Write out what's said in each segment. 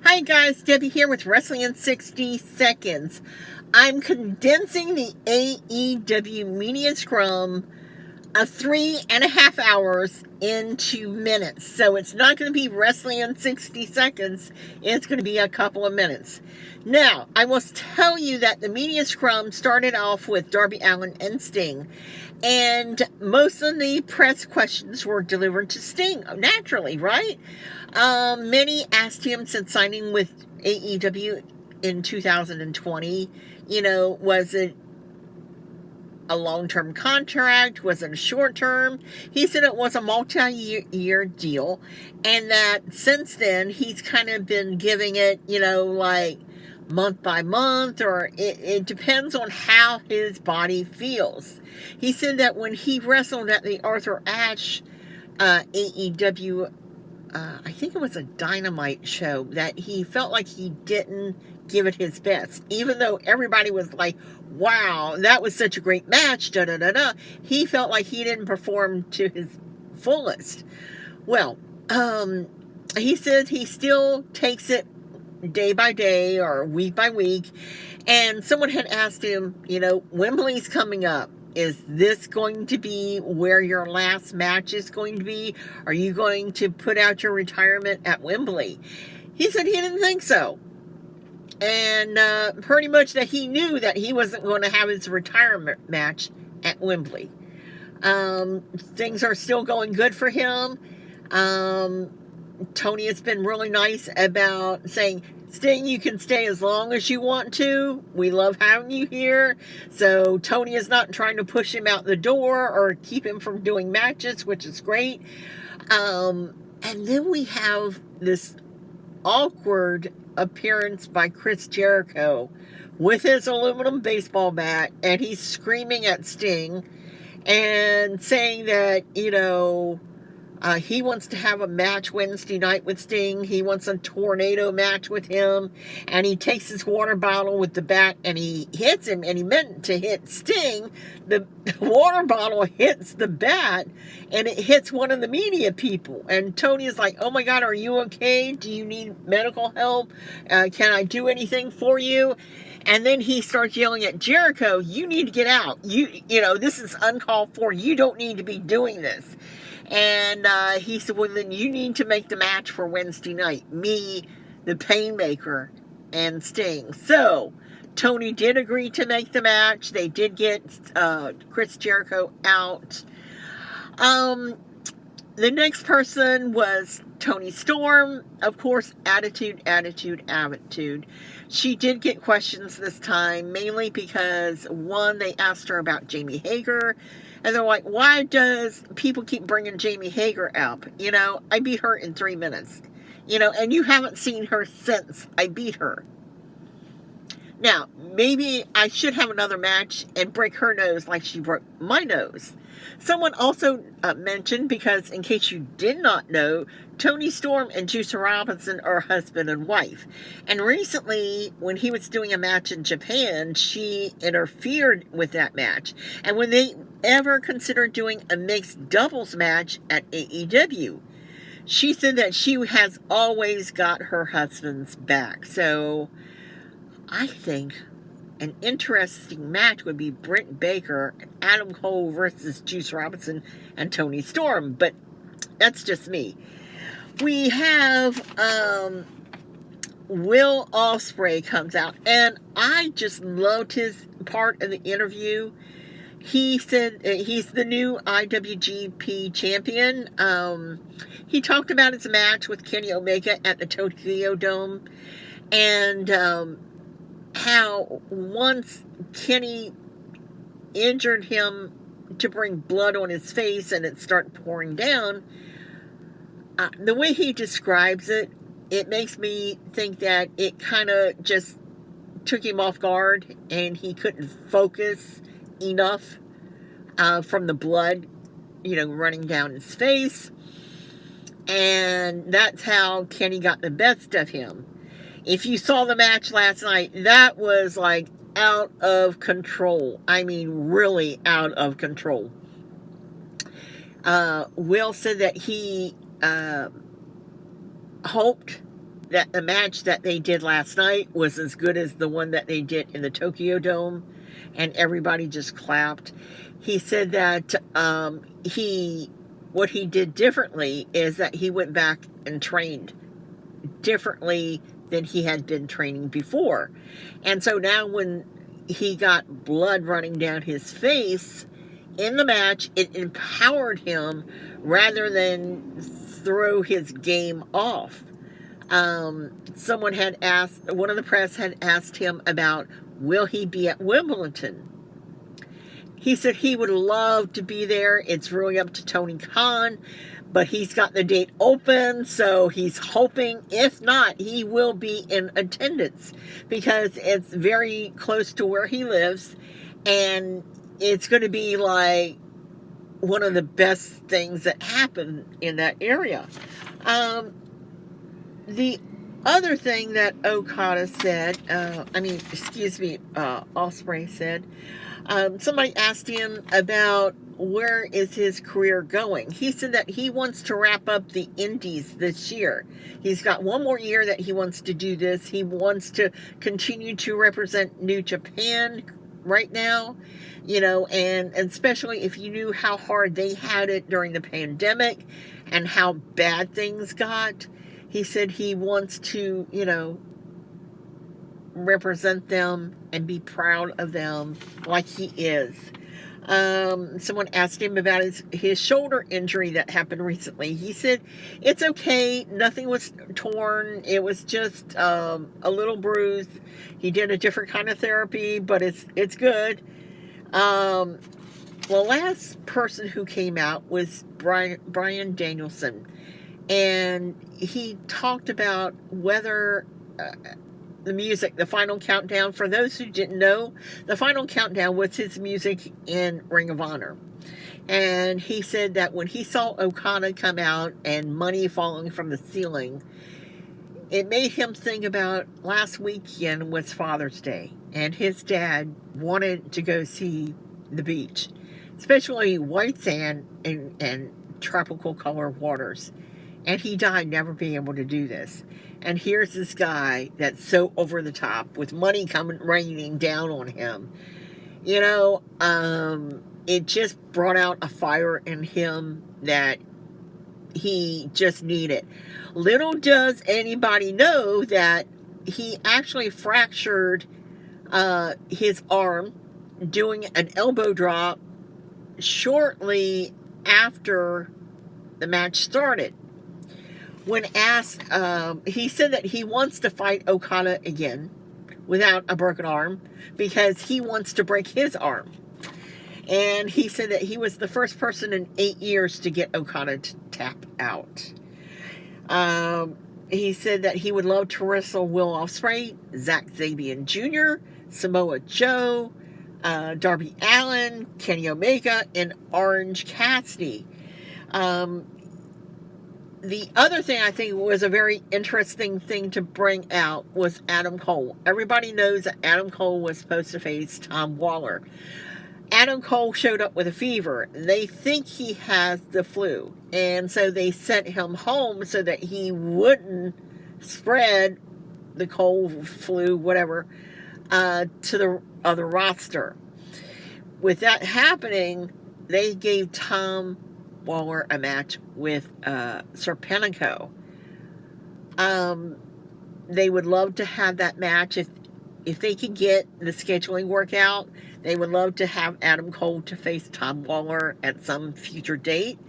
Hi guys, Debbie here with Wrestling in 60 Seconds. I'm condensing the AEW Media Scrum of 3.5 hours into minutes. So it's not going to be Wrestling in 60 Seconds, it's going to be a couple of minutes. Now, I must tell you that the Media Scrum started off with Darby Allin and Sting. And most of the press questions were delivered to Sting, naturally, right? Many asked him since signing with AEW in 2020, was it a long-term contract? Was it a short-term? He said it was a multi-year deal, and that since then, he's kind of been giving it, like month by month, or it depends on how his body feels. He said that when he wrestled at the Arthur Ashe AEW, I think it was a Dynamite show, that he felt like he didn't give it his best. Even though everybody was like, wow, that was such a great match, da-da-da-da, he felt like he didn't perform to his fullest. Well, he said he still takes it day by day or week by week. And someone had asked him, Wembley's coming up. Is this going to be where your last match is going to be? Are you going to put out your retirement at Wembley? He said he didn't think so. And pretty much that he knew that he wasn't going to have his retirement match at Wembley. Things are still going good for him. Tony has been really nice about saying, Sting, you can stay as long as you want to. We love having you here. So Tony is not trying to push him out the door or keep him from doing matches, which is great. And then we have this awkward appearance by Chris Jericho with his aluminum baseball bat, and he's screaming at Sting and saying that, he wants to have a match Wednesday night with Sting. He wants a tornado match with him. And he takes his water bottle with the bat and he hits him. And he meant to hit Sting. The water bottle hits the bat and it hits one of the media people. And Tony is like, oh my God, are you okay? Do you need medical help? Can I do anything for you? And then he starts yelling at Jericho, you need to get out. This is uncalled for. You don't need to be doing this. And he said, well, then you need to make the match for Wednesday night. Me, the Painmaker, and Sting. So, Tony did agree to make the match. They did get Chris Jericho out. The next person was Toni Storm. Of course, attitude. She did get questions this time, mainly because, one, they asked her about Jamie Hager. And they're like, why does people keep bringing Jamie Hager up? I beat her in 3 minutes. And you haven't seen her since I beat her. Now, maybe I should have another match and break her nose like she broke my nose. Someone also mentioned, because in case you did not know, Toni Storm and Juice Robinson are husband and wife. And recently, when he was doing a match in Japan, she interfered with that match. And when they ever considered doing a mixed doubles match at AEW, she said that she has always got her husband's back. So I think an interesting match would be Britt Baker and Adam Cole versus Juice Robinson and Toni Storm, but that's just me. We have Will Ospreay comes out, and I just loved his part of the interview. He said he's the new IWGP champion. He talked about his match with Kenny Omega at the Tokyo Dome, and how once Kenny injured him to bring blood on his face and it started pouring down. The way he describes it, it makes me think that it kind of just took him off guard and he couldn't focus enough from the blood, running down his face. And that's how Kenny got the best of him. If you saw the match last night, that was like out of control. I mean, really out of control. Will said that he hoped that the match that they did last night was as good as the one that they did in the Tokyo Dome, and everybody just clapped. He said that what he did differently is that he went back and trained differently than he had been training before. And so now when he got blood running down his face in the match, it empowered him rather than throw his game off. Someone had asked, one of the press had asked him about, will he be at Wimbledon? He said he would love to be there. It's really up to Tony Khan, but he's got the date open, so he's hoping, if not, he will be in attendance because it's very close to where he lives, and it's going to be like one of the best things that happen in that area. The other thing that Okada said, Ospreay said, somebody asked him about where is his career going. He said that he wants to wrap up the indies this year. He's got one more year that he wants to do this. He wants to continue to represent New Japan right now, and especially if you knew how hard they had it during the pandemic and how bad things got. He said he wants to, represent them and be proud of them like he is. Someone asked him about his shoulder injury that happened recently. He said, it's okay. Nothing was torn. It was just a little bruise. He did a different kind of therapy, but it's good. The last person who came out was Bryan Danielson. And he talked about whether the music, the Final Countdown, for those who didn't know, the Final Countdown was his music in Ring of Honor. And he said that when he saw Okada come out and money falling from the ceiling, it made him think about last weekend was Father's Day. And his dad wanted to go see the beach, especially white sand and tropical colored waters. And he died never being able to do this. And here's this guy that's so over the top with money raining down on him. It just brought out a fire in him that he just needed. Little does anybody know that he actually fractured his arm doing an elbow drop shortly after the match started. When asked, he said that he wants to fight Okada again without a broken arm because he wants to break his arm. And he said that he was the first person in 8 years to get Okada to tap out. He said that he would love to wrestle Will Ospreay, Zack Sabian Jr., Samoa Joe, Darby Allin, Kenny Omega, and Orange Cassidy. The other thing I think was a very interesting thing to bring out was Adam Cole. Everybody knows that Adam Cole was supposed to face Tom Waller. Adam Cole showed up with a fever. They think he has the flu. And so they sent him home so that he wouldn't spread the cold, flu, whatever, to the other roster. With that happening, they gave Tom Waller a match with Serpentico. They would love to have that match if they could get the scheduling work out. They would love to have Adam Cole to face Tom Waller at some future date.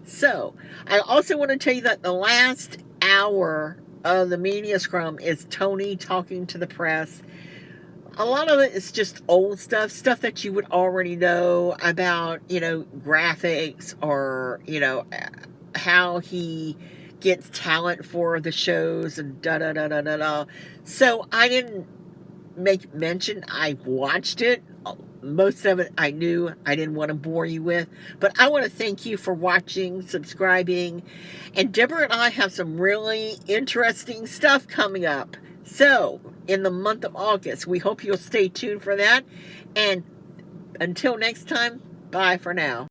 So, I also want to tell you that the last hour of the media scrum is Tony talking to the press. A lot of it is just old stuff that you would already know about, graphics or, how he gets talent for the shows and da-da-da-da-da-da. So I didn't make mention. I watched it. Most of it I knew. I didn't want to bore you with. But I want to thank you for watching, subscribing. And Deborah and I have some really interesting stuff coming up. So, in the month of August, we hope you'll stay tuned for that. And until next time, bye for now.